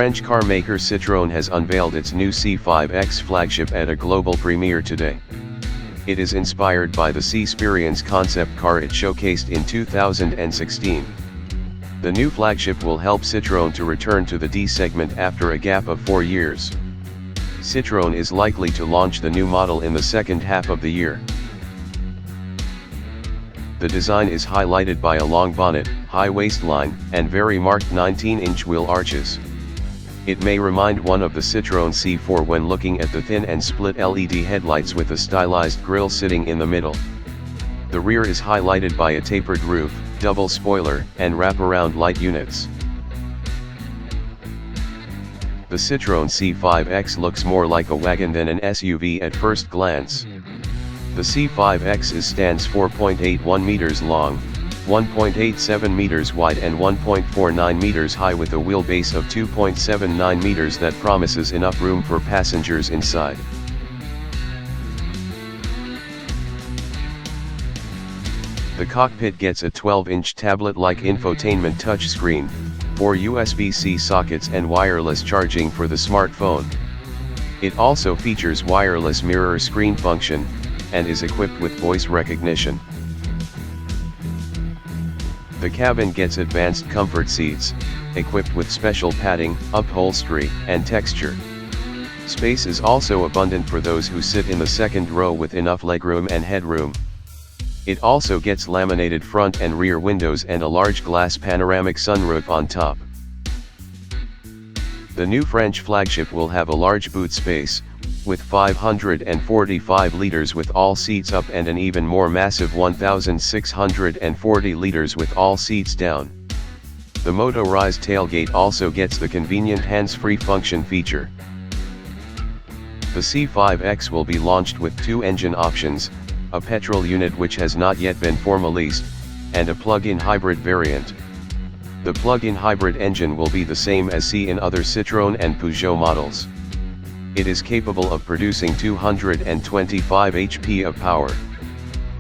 French car maker Citroën has unveiled its new C5X flagship at a global premiere today. It is inspired by the C-Sperience concept car it showcased in 2016. The new flagship will help Citroën to return to the D segment after a gap of 4 years. Citroën is likely to launch the new model in the second half of the year. The design is highlighted by a long bonnet, high waistline, and very marked 19-inch wheel arches. It may remind one of the Citroën C4 when looking at the thin and split LED headlights with a stylized grille sitting in the middle. The rear is highlighted by a tapered roof, double spoiler, and wraparound light units. The Citroën C5X looks more like a wagon than an SUV at first glance. The C5X stands 4.81 meters long, 1.87 meters wide and 1.49 meters high with a wheelbase of 2.79 meters that promises enough room for passengers inside. The cockpit gets a 12-inch tablet-like infotainment touchscreen, 4 USB-C sockets and wireless charging for the smartphone. It also features wireless mirror screen function, and is equipped with voice recognition. The cabin gets advanced comfort seats, equipped with special padding, upholstery, and texture. Space is also abundant for those who sit in the second row with enough legroom and headroom. It also gets laminated front and rear windows and a large glass panoramic sunroof on top. The new French flagship will have a large boot space, with 545 liters with all seats up and an even more massive 1,640 liters with all seats down. The motorized tailgate also gets the convenient hands-free function feature. The C5X will be launched with 2 engine options, a petrol unit which has not yet been formalized, and a plug-in hybrid variant. The plug-in hybrid engine will be the same as seen in other Citroën and Peugeot models. It is capable of producing 225 HP of power.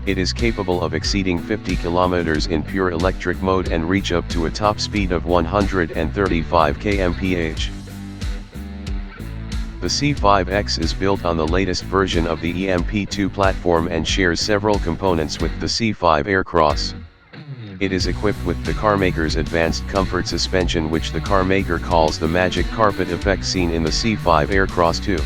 It is capable of exceeding 50 km in pure electric mode and reach up to a top speed of 135 km/h. The C5X is built on the latest version of the EMP2 platform and shares several components with the C5 Aircross. It is equipped with the carmaker's advanced comfort suspension, which the carmaker calls the magic carpet effect seen in the C5 Aircross 2.